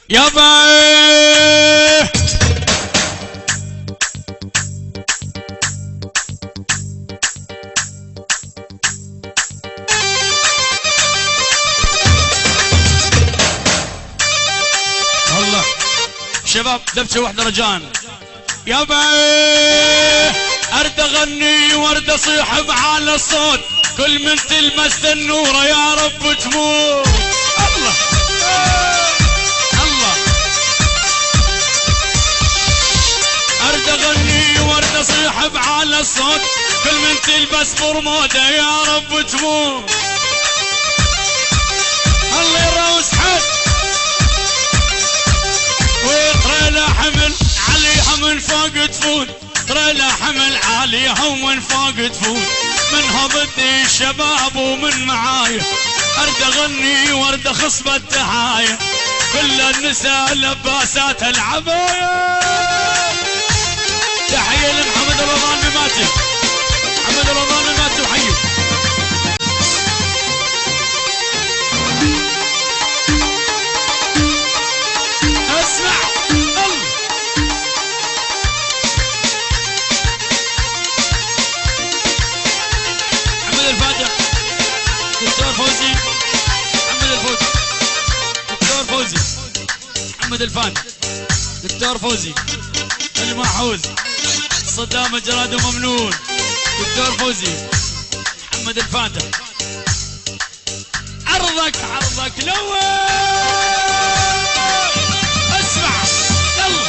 يابا الله شباب دبشه واحده رجان يابا ارد اغني وارد اصيح بعلى الصوت كل من تلمس النور يا رب تموت الله الله ارد اغني وارد اصيح بعلى الصوت كل من تلبس برموده يا رب تموت الله يروس حد وترى حمل عليها من فوق تفوت ترى حمل عليها ومن فوق تفوت منها بدي الشباب ومن معايا ارد اغني وارد اخص بالتحايا كل النساء لباسات العباية تحية لمحمد رمضان مماتي محمد رمضان مماتي وحيه اسمع محمد الفاتح دكتور فوزي محمد الفوزي دكتور فوزي محمد الفاتح دكتور فوزي المحوز صدام الجراد وممنون دكتور فوزي محمد الفاتح عرضك لو اسمع يلا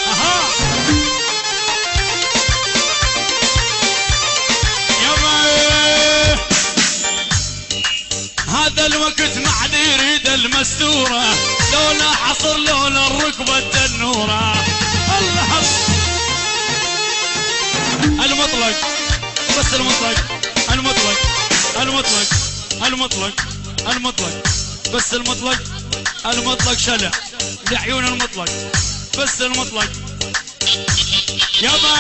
اها يابا هذا الوقت ما عاد يريد المستوره لولا حصر لولا الركبه التنوره الله المطلق بس المطلق بس المطلق شلع لعيون المطلق بس المطلق يابا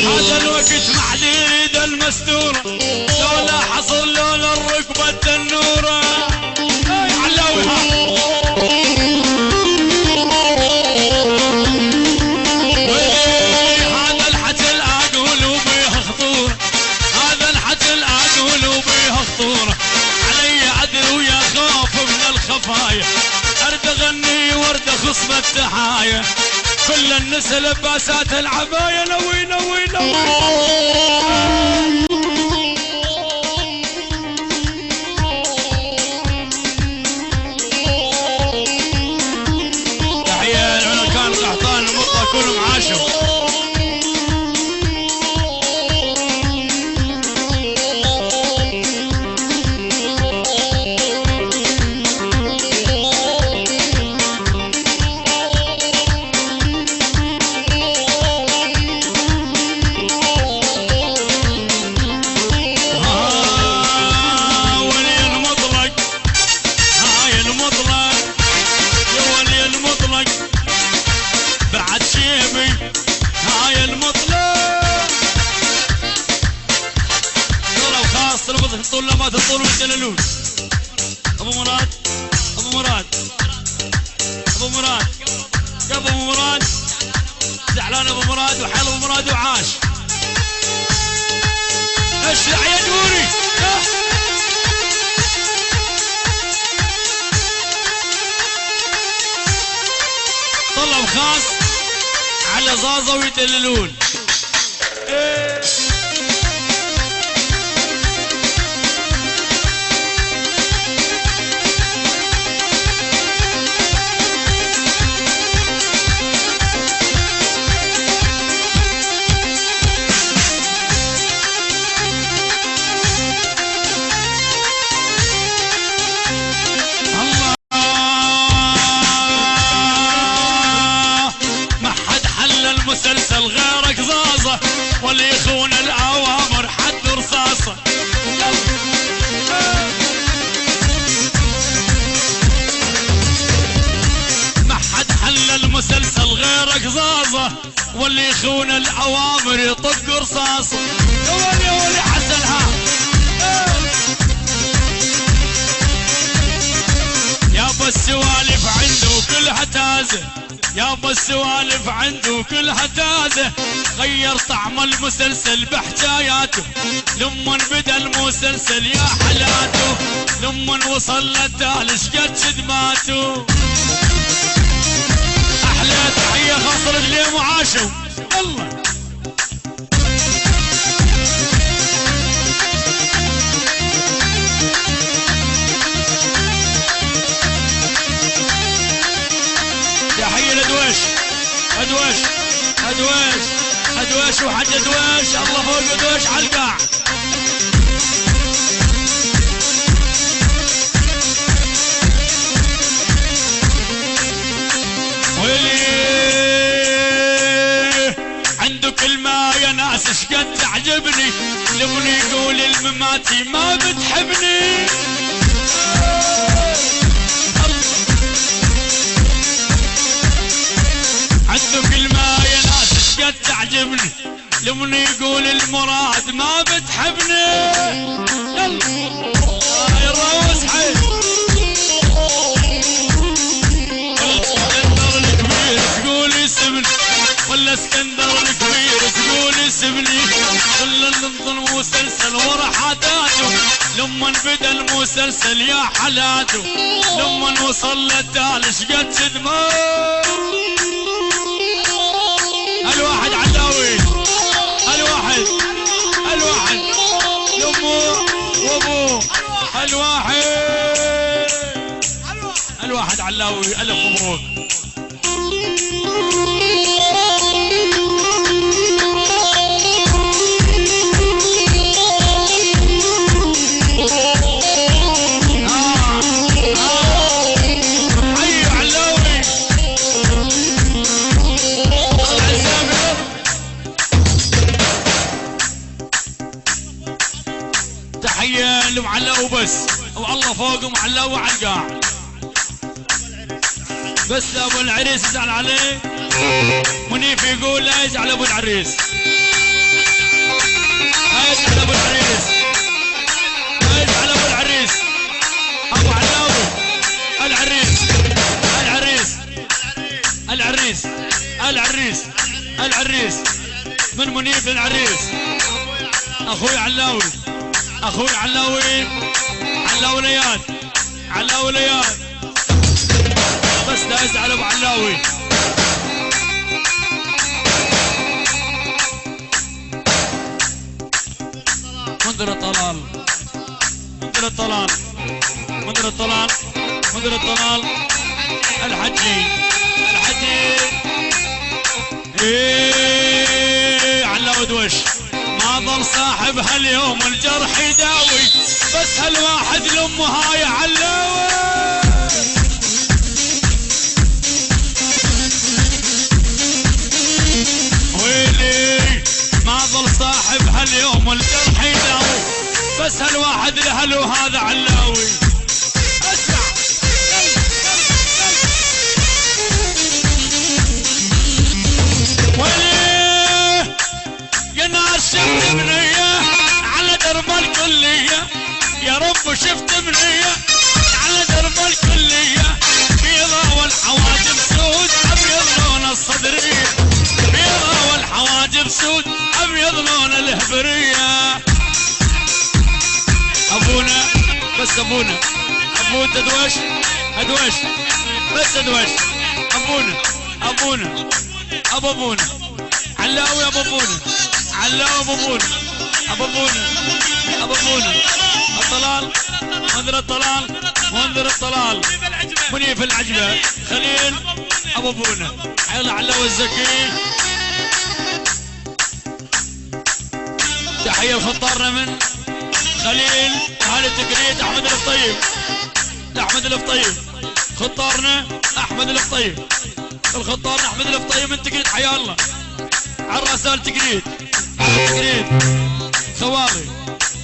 هذا الوقت ما عاد يريد المستوره لولا حصل لولا الركبه التنوره علاوي هذا الحتل اقول وبيها خطوره هذا الحتل اقول وبيها خطوره علي عدل ويا خوف من الخفايا ارد اغني وارد اخص بالتحايا كل النساء لباسات العباية نوي تحية العنكان القحطان المطلق كلهم عاشوا تطول ما تطول ويدللون ابو مراد ابو مراد زعلان ابو مراد وحال ابو مراد وعاش اشرع يا نوري طلب خاص على زازة ويدللون مسلسل غيرك زازة واللي يخون الأوامر حد رصاصة ما حد حل المسلسل غيرك زازة واللي يخون الأوامر يطق رصاصة يا ولي حسن ها السوالف عنده كلها تازه، يابا السوالف عنده كلها تازه، غير طعم المسلسل بحكاياته، لمن بدا المسلسل يا حلاته، لمن وصل للتالي شقد خدماته. احلى تحيه خاصه للي معاشوا يلا. تحيه لدويش ادويش ادويش ادويش وحد ادويش، الله فوق ادويش على القاع. عنده كلمة يا ناس شقد تعجبني، لمن يقول المماتي ما بتحبني. عنده كلمة يا ناس شقد تعجبني، لمن يقول المراد ما بتحبني. يلا يا الروس حي. الاسكندر الكبير تقول يسبني، ولا اسكندر الكبير تقول يسبني، كل النظم مسلسل ورا حداته، لمن بدا المسلسل يا حلاته، لمن وصل للتالي شقد خدمه. الواحد علاوي، الواحد يمه وابوه، الواحد علاوي، الف مبروك. تحية لمعلاو بس، والله فوق معلاو على القاع. بس ابو العريس يزعل عليه، منيف يقول لا يزعل ابو العريس، لا يزعل ابو العريس، لا يزعل ابو العريس، ابو علاوي العريس العريس العريس العريس العريس من منيف العريس. اخوي علاوي، اخوي علاوي، علاوي لياد، علاوي لياد، بس لا يزعل ابو علاوي. منذر الطلال، منذر الطلال، منذر الطلال، منذر الطلال، الحجي، الحجي، ايه علاوي دوش، ما ظل صاحب هاليوم الجرح يداوي، بس هالواحد لامه هاي علاوي. ويلي ما ظل صاحب هاليوم الجرح يداوي، بس هالواحد لهلو هذا علاوي. اسمع ويلي يا ناس شفت بنية على درب الكلية، يا رب شفت بنية على درب الكلية، بيضة والحواجب سود ابيض لون الصدرية، بيضة والحواجب سود ابيض لون الهبرية. ابونا بس ابونا، ابو تدوش ادوش بس ادوش، ابونا ابونا ابو ابونا علاوي، ابو ابونا علاوي، ابو ابونا ابو ابونا ابو ابونا الطلال، منذر الطلال، منذر الطلال، منيف العجبه، خليل ابو ابونا، علاوي الزكي. تحيه لخطارنا من خليل وهالي تقريد احمد الفطيب، احمد الفطيب، خطارنا احمد الفطيب، الخطارنا احمد الفطيب من تقريد، حيا الله على الرسال تقريد، تقريد خوالي،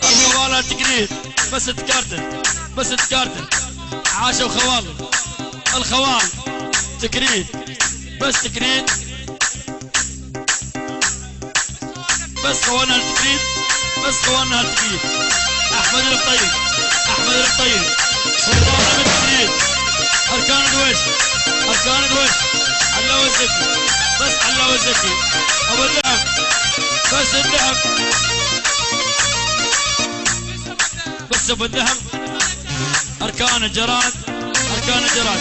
الخوالة تقريد، بس تكارتن، بس تكارتن، عاشوا خوالي، الخوال تقريد، بس تقريد، بس خوالنا التقريد، بس خوالنا التقريد. احمد الفطيب، احمد الفطيب، خطارنا من تقريد، اركان اركان دويش علاوي الزكي بس علاوي الزكي ابو الذهب بس الذهب بس ابو الذهب اركان الجراد اركان الجراد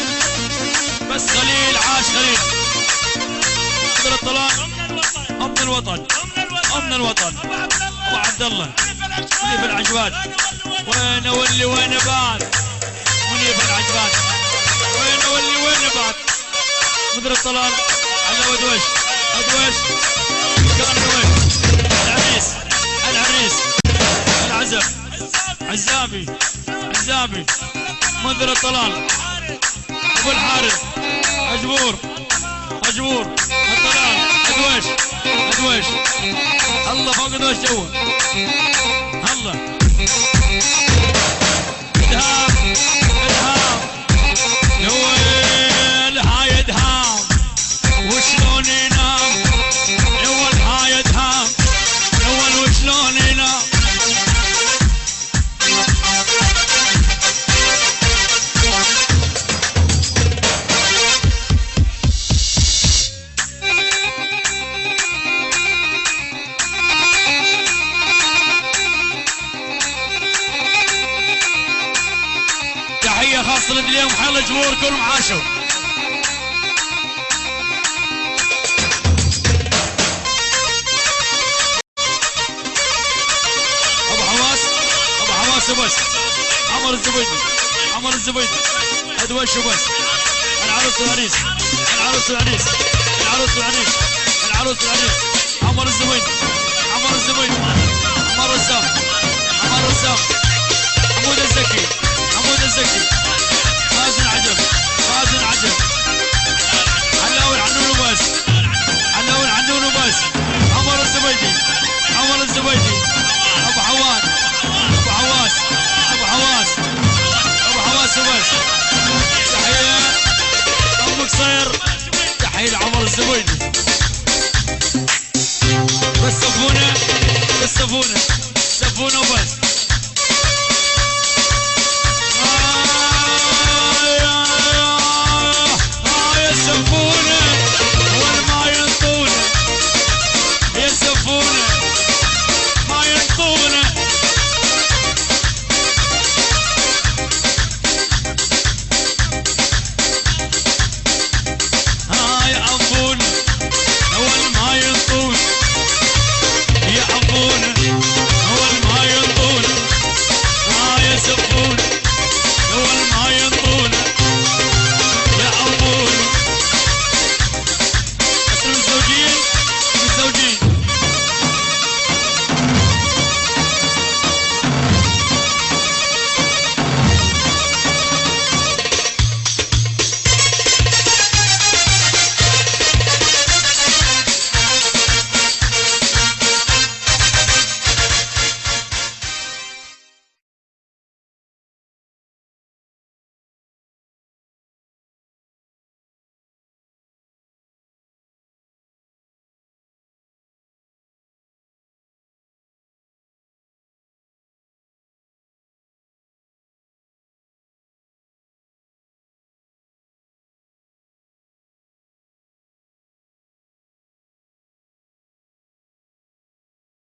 بس خليل عاش خليل قدر الطلاق امن الوطن امن الوطن ابو عبد الله منيف العجبات وين اولي وين بات منيف العجبات وين اولي وين بات مدير الطلال على ودوش ادوش كان دوش العريس العريس العزب عزابي عزابي مدير الطلال ابو الحارث اجبور اجبور الطلال ادوش ادوش الله فوق ادوش جوا الله ادهام ادهام يا ويل هاي ادهام وشلون ينام يا ويل هاي ادهام يا ويل وشلون ينام خاصة اليوم حل جمهور كلهم عاشوا ابو حواس ابو حواس وبس عمر الزبيدي عمر الزبيدي ادوش وبس العروس والعريس العروس والعريس العروس والعريس العروس والعريس عمر الزبيدي عمر الزبيدي عمر الرسام عمر الرسام حمود الزكي حمود الزكي مازن عجب مازن عجب علاوي عنون وبس علاوي عنون وبس عمر الزبيدي عمر الزبيدي ابو حواس ابو حواس ابو حواس ابو حواس وبس تحيه ام قصير تحيه لعمر الزبيدي